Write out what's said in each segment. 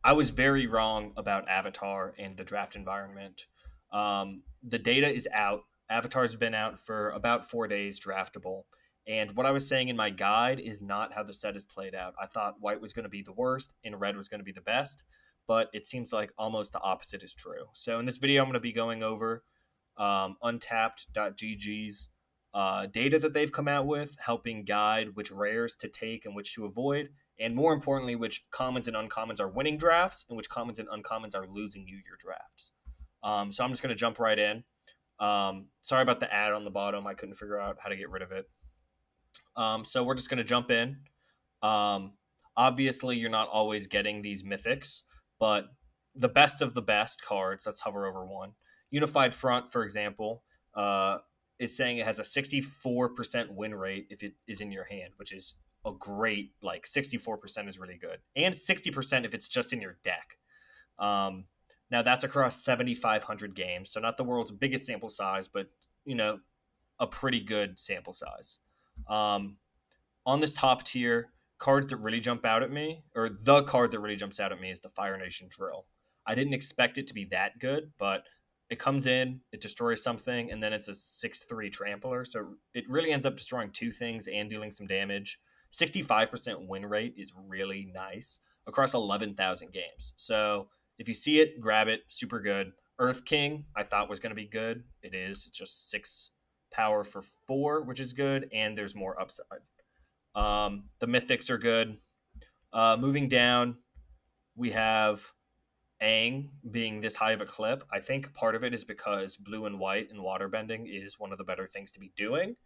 I was very wrong about Avatar and the draft environment. The data is out. Avatar's been out for about 4 days, draftable. And what I was saying in my guide is not how the set is played out. I thought white was going to be the worst and red was going to be the best, but it seems like almost the opposite is true. So in this video, I'm going to be going over untapped.gg's data that they've come out with, helping guide which rares to take and which to avoid, and more importantly, which commons and uncommons are winning drafts and which commons and uncommons are losing you your drafts. So I'm just going to jump right in. Sorry about the ad on the bottom. I couldn't figure out how to get rid of it. So we're just going to jump in. Um, Obviously, you're not always getting these mythics, but the best of the best cards, let's hover over one. Unified Front, for example, is saying it has a 64% win rate if it is in your hand, which is a great, like 64% is really good. And 60% if it's just in your deck. Um, Now, that's across 7,500 games, so not the world's biggest sample size, but, you know, a pretty good sample size. Um, on this top tier, cards that really jump out at me, or the card that really jumps out at me, is the Fire Nation Drill. I didn't expect it to be that good, but it comes in, it destroys something, and then it's a 6/3 trampler. So it really ends up destroying two things and dealing some damage. 65% win rate is really nice across 11,000 games. So if you see it, grab it. Super good. Earth King, I thought was going to be good. It is. It's just 6 power for 4, which is good, and there's more upside. The mythics are good. Moving down, we have Aang being this high of a clip. I think part of it is because blue and white and water bending is one of the better things to be doing.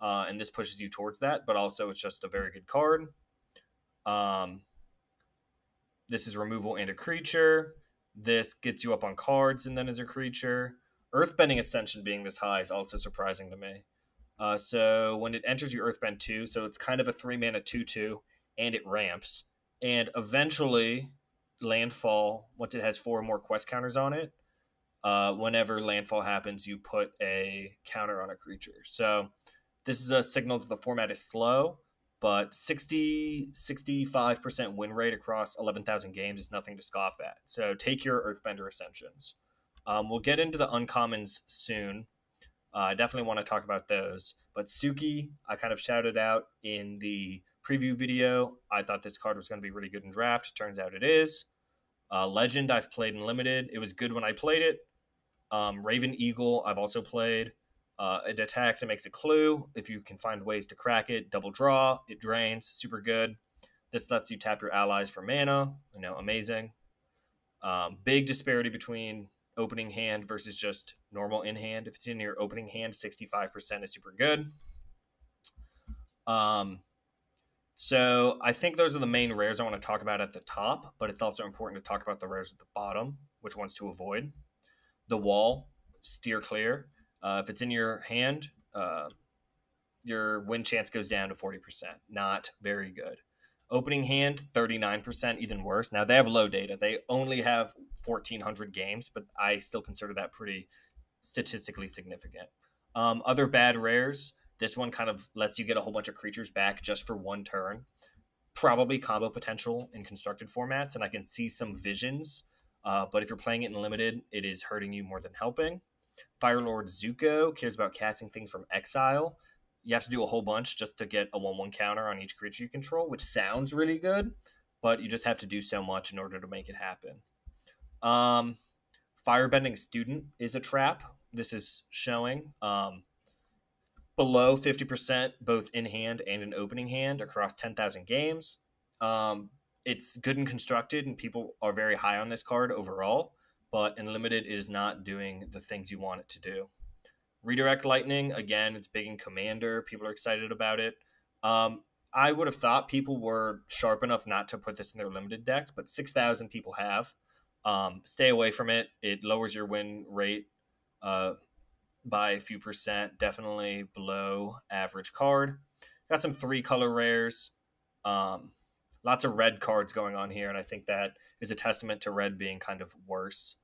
And this pushes you towards that, but also it's just a very good card. Um, this is removal and a creature. This gets you up on cards and then as a creature. Earthbending Ascension being this high is also surprising to me. So when it enters your Earthbend 2, so it's kind of a 3 mana 2/2, and it ramps. And eventually, landfall, once it has 4 more quest counters on it, whenever landfall happens, you put a counter on a creature. So this is a signal that the format is slow, but 65% win rate across 11,000 games is nothing to scoff at. So take your Earthbender Ascensions. We'll get into the uncommons soon. I definitely want to talk about those. But Suki, I kind of shouted out in the preview video. I thought this card was going to be really good in draft. Turns out it is. Legend, I've played in limited. It was good when I played it. Raven Eagle, I've also played. It attacks and makes a clue. If you can find ways to crack it, double draw, it drains. Super good. This lets you tap your allies for mana. Amazing. Big disparity between opening hand versus just normal in hand. If it's in your opening hand, 65% is super good. Um, so I think those are the main rares I want to talk about at the top, but it's also important to talk about the rares at the bottom, which ones to avoid. The wall, steer clear. If it's in your hand, your win chance goes down to 40%. Not very good. Opening hand, 39%, even worse. Now, they have low data. They only have 1,400 games, but I still consider that pretty statistically significant. Other bad rares, this one kind of lets you get a whole bunch of creatures back just for one turn. Probably combo potential in constructed formats, and I can see some visions. But if you're playing it in limited, it is hurting you more than helping. Firelord Zuko cares about casting things from exile. You have to do a whole bunch just to get a 1/1 counter on each creature you control, which sounds really good, but you just have to do so much in order to make it happen. Um, Firebending Student is a trap. This is showing below 50% both in hand and in opening hand across 10,000 games. It's good and constructed, and people are very high on this card overall, but in limited, it is not doing the things you want it to do. Redirect Lightning, again, it's big in Commander. People are excited about it. I would have thought people were sharp enough not to put this in their limited decks, but 6,000 people have. Stay away from it. It lowers your win rate by a few percent. Definitely below average card. Got some 3-color rares. Lots of red cards going on here, and I think that is a testament to red being kind of worse.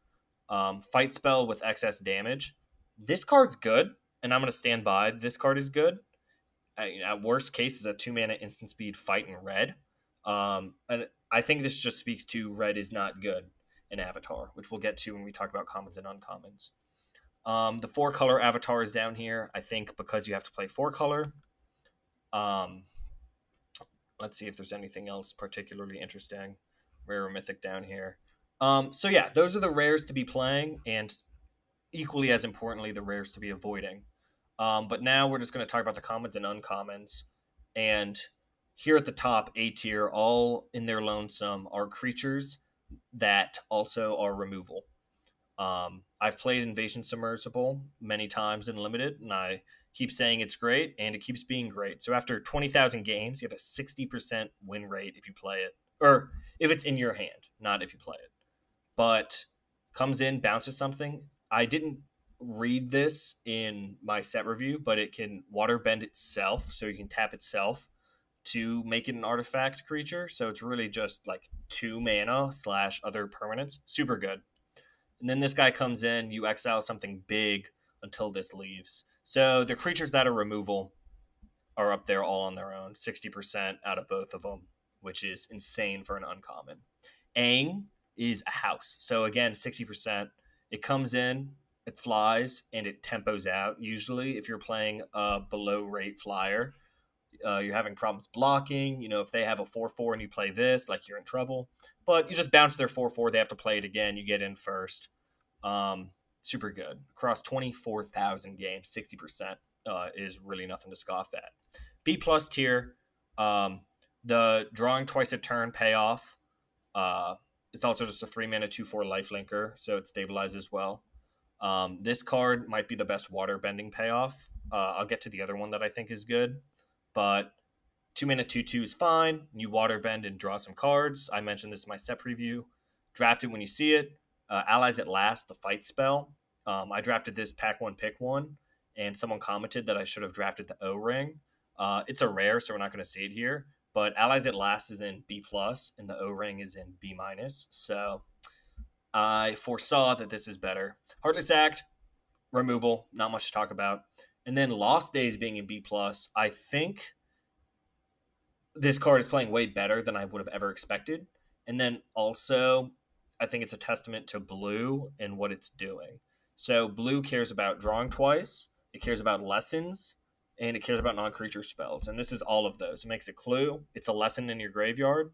Fight Spell with excess damage. This card's good, and I'm going to stand by. This card is good. At worst case, is a 2 mana instant speed fight in red. And I think this just speaks to red is not good in Avatar, which we'll get to when we talk about commons and uncommons. The four color avatar is down here. I think because you have to play four color. Um, let's see if there's anything else particularly interesting. Rare or mythic down here. So yeah, those are the rares to be playing, and equally as importantly, the rares to be avoiding. But now we're just going to talk about the commons and uncommons. And here at the top, A tier, all in their lonesome, are creatures that also are removal. I've played Invasion Submersible many times in Limited, and I keep saying it's great, and it keeps being great. So after 20,000 games, you have a 60% win rate if you play it, or if it's in your hand, not if you play it. But comes in, bounces something. I didn't read this in my set review, but it can water bend itself, so you can tap itself to make it an artifact creature. So it's really just like 2 mana slash other permanents. Super good. And then this guy comes in, you exile something big until this leaves. So the creatures that are removal are up there all on their own, 60% out of both of them, which is insane for an uncommon. Aang is a house. So again, 60%. It comes in, it flies, and it tempos out. Usually, if you're playing a below rate flyer, you're having problems blocking. If they have a 4/4 and you play this, like you're in trouble. But you just bounce their 4/4. They have to play it again. You get in first. Um, Super good. Across 24,000 games, 60% is really nothing to scoff at. B plus tier, um, the drawing twice a turn payoff. Uh, it's also just a 3 mana 2/4 life linker, so it stabilizes well. This card might be the best water bending payoff. I'll get to the other one that I think is good, but 2 mana 2/2 is fine. You water bend and draw some cards. I mentioned this in my set preview. Draft it when you see it. Allies at last, the fight spell. I drafted this pack one, pick one, and someone commented that I should have drafted the O ring. It's a rare, so we're not going to see it here. But Allies at last is in B plus, and the O ring is in B minus. So I foresaw that this is better. Heartless Act, removal, not much to talk about. And then Lost Days being in B plus, I think this card is playing way better than I would have ever expected. And then also, I think it's a testament to blue and what it's doing. So blue cares about drawing twice, it cares about lessons, and it cares about non-creature spells. And this is all of those. It makes a clue, it's a lesson in your graveyard,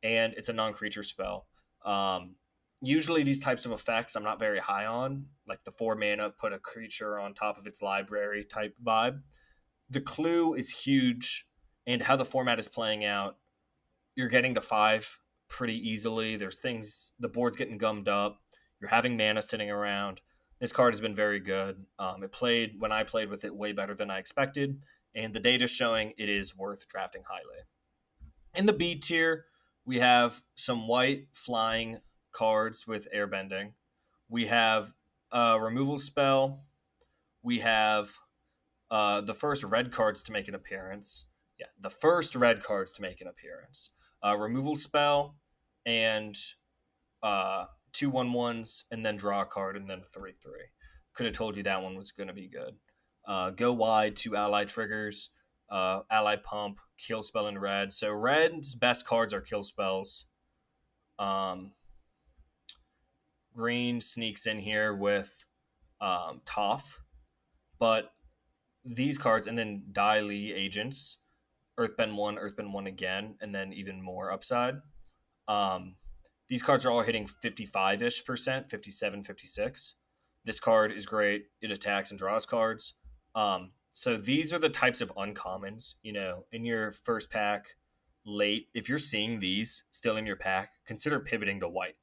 and it's a non-creature spell. Um, Usually these types of effects I'm not very high on, like the 4 mana put a creature on top of its library type vibe. The clue is huge, and how the format is playing out, you're getting to five pretty easily. There's things, the board's getting gummed up. You're having mana sitting around. This card has been very good. It played when I played with it way better than I expected, and the data showing it is worth drafting highly. In the B tier, we have some white flying cards with airbending. We have a removal spell. We have the first red cards to make an appearance. Yeah, the first red cards to make an appearance. Removal spell and 2/1/1s, and then draw a card, and then 3/3. Could have told you that one was going to be good. Go wide, 2 ally triggers. Ally pump, kill spell in red. So red's best cards are kill spells. Um, Green sneaks in here with Toph, but these cards, and then Dai Li agents, Earthbend 1 again, and then even more upside. Um, these cards are all hitting 55 ish percent, 57, 56. This card is great. It attacks and draws cards. So these are the types of uncommons, in your first pack late. If you're seeing these still in your pack, consider pivoting to white.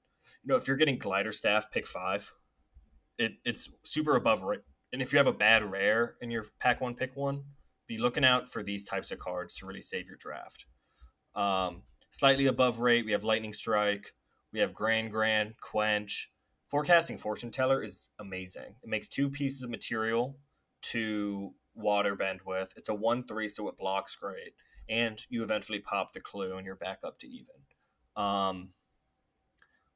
If you're getting Glider Staff, pick five. It's super above rate. And if you have a bad rare in your pack one, pick one, be looking out for these types of cards to really save your draft. Slightly above rate, we have Lightning Strike, we have Grand, Quench. Forecasting Fortune Teller is amazing. It makes 2 pieces of material to water bend with. It's a 1/3, so it blocks great. And you eventually pop the clue and you're back up to even.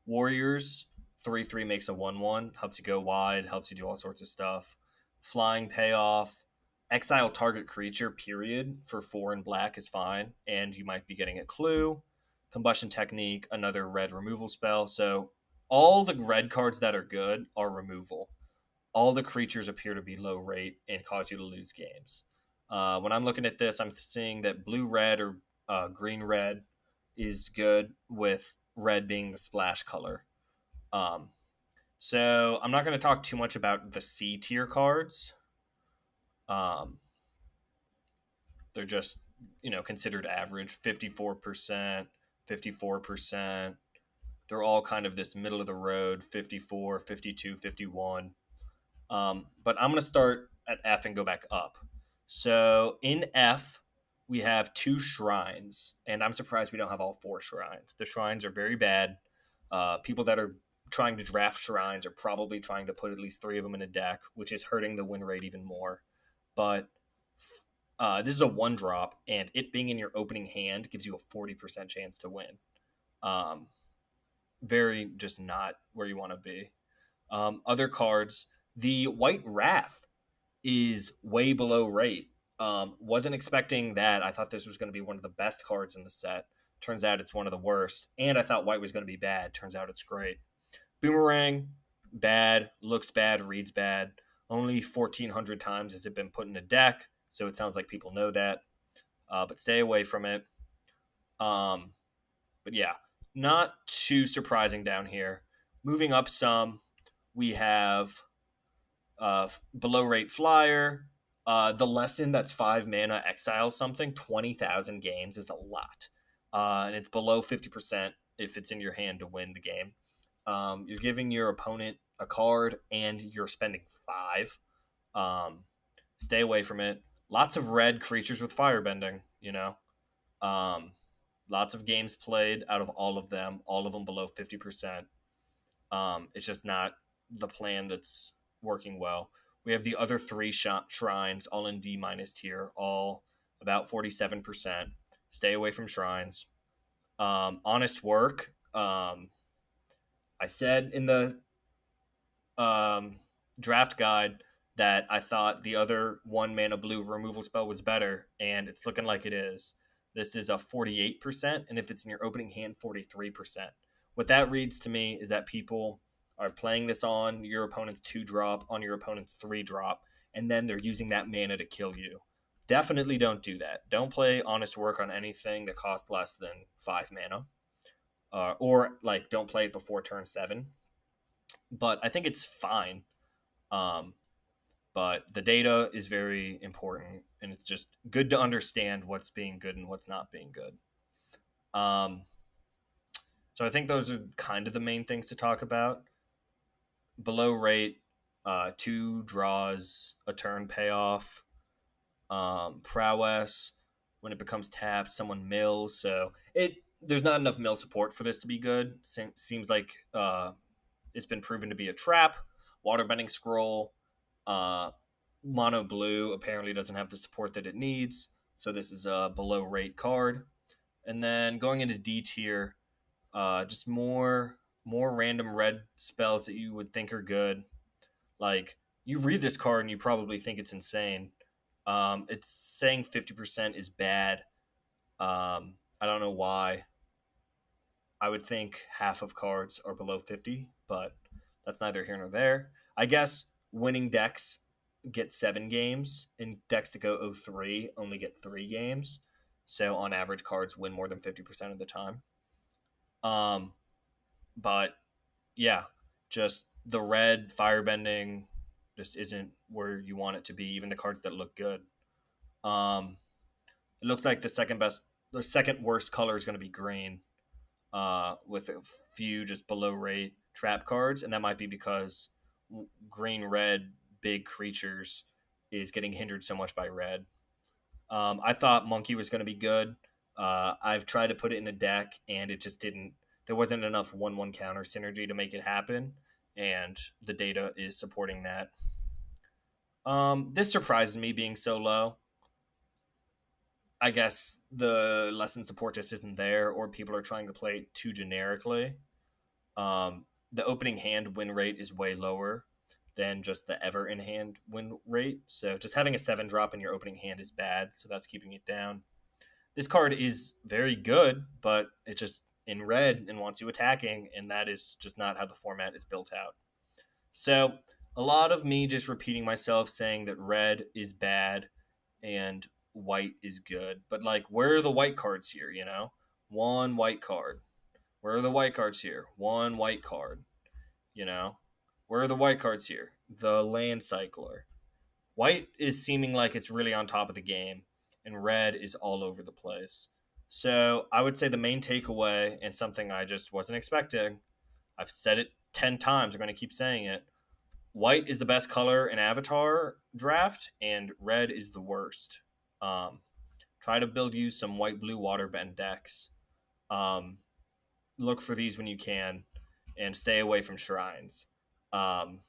Warriors, 3/3 makes a 1/1, helps you go wide, helps you do all sorts of stuff. Flying payoff, exile target creature, period, for 4 and black is fine, and you might be getting a clue. Combustion Technique, another red removal spell. So all the red cards that are good are removal. All the creatures appear to be low rate and cause you to lose games. When I'm looking at this, I'm seeing that blue red or green red is good, with red being the splash color. Um, so I'm not going to talk too much about the C tier cards. Um, they're just considered average, 54%, 54%. They're all kind of this middle of the road, 54, 52, 51. But I'm going to start at F and go back up. So in F, we have two shrines, and I'm surprised we don't have all four shrines. The shrines are very bad. People that are trying to draft shrines are probably trying to put at least three of them in a deck, which is hurting the win rate even more. But this is a one drop, and it being in your opening hand gives you a 40% chance to win. Um, Very just not where you want to be. Other cards, the White Wrath is way below rate. Wasn't expecting that. I thought this was going to be one of the best cards in the set. Turns out it's one of the worst. And I thought white was going to be bad. Turns out it's great. Boomerang, bad, looks bad, reads bad. Only 1,400 times has it been put in a deck, so it sounds like people know that. But stay away from it. Um, but yeah, not too surprising down here. Moving up some, we have below rate flyer. The lesson that's 5 mana, exile something. 20,000 games is a lot, and it's below 50% if it's in your hand to win the game. You're giving your opponent a card, and you're spending five. Um, Stay away from it. Lots of red creatures with firebending. Um, lots of games played out of all of them below 50%. It's just not the plan that's working well. We have the other three shrines, all in D minus tier, all about 47%. Stay away from shrines. Honest work. I said in the um, draft guide that I thought the other one mana blue removal spell was better, and it's looking like it is. This is a 48%, and if it's in your opening hand, 43%. What that reads to me is that people are playing this on your opponent's 2 drop, on your opponent's 3 drop, and then they're using that mana to kill you. Definitely don't do that. Don't play honest work on anything that costs less than 5 mana. Or like don't play it before turn 7. But I think it's fine. Um, but the data is very important, and it's just good to understand what's being good and what's not being good. Um, so I think those are kind of the main things to talk about. Below rate, 2 draws, a turn payoff, prowess. When it becomes tapped, someone mills. So there's not enough mill support for this to be good. Seems like it's been proven to be a trap. Waterbending scroll, uh, mono blue apparently doesn't have the support that it needs, so this is a below rate card. And then going into D tier, just more random red spells that you would think are good. Like you read this card and you probably think it's insane. It's saying 50% is bad. I don't know why. I would think half of cards are below 50, but that's neither here nor there. I guess winning decks get 7 games, and decks that go 0-3 only get 3 games. So on average, cards win more than 50% of the time. Um, but yeah, just the red firebending just isn't where you want it to be. Even the cards that look good. Um, it looks like the second worst color is going to be green, with a few just below rate trap cards, and that might be because green red big creatures is getting hindered so much by red. I thought monkey was going to be good. I've tried to put it in a deck, and it just didn't. There wasn't enough 1/1 counter synergy to make it happen, and the data is supporting that. This surprises me being so low. I guess the lesson support just isn't there, or people are trying to play it too generically. The opening hand win rate is way lower than just the ever in hand win rate. So just having a 7 drop in your opening hand is bad. So that's keeping it down. This card is very good, but it just in red and wants you attacking, and that is just not how the format is built out. So a lot of me just repeating myself saying that red is bad and white is good. But like, where are the white cards here? One white card. Where are the white cards here? One white card. You know, where are the white cards here? The land cycler. White is seeming like it's really on top of the game, and red is all over the place. So I would say the main takeaway, and something I just wasn't expecting, I've said it 10 times, I'm going to keep saying it. White is the best color in Avatar draft, and red is the worst. Um, Try to build you some white blue waterbend decks. Um, Look for these when you can, and stay away from shrines. Um,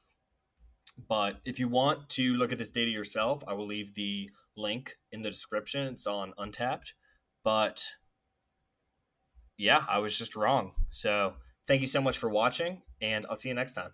but if you want to look at this data yourself, I will leave the link in the description. It's on Untapped. But yeah, I was just wrong. So thank you so much for watching, and I'll see you next time.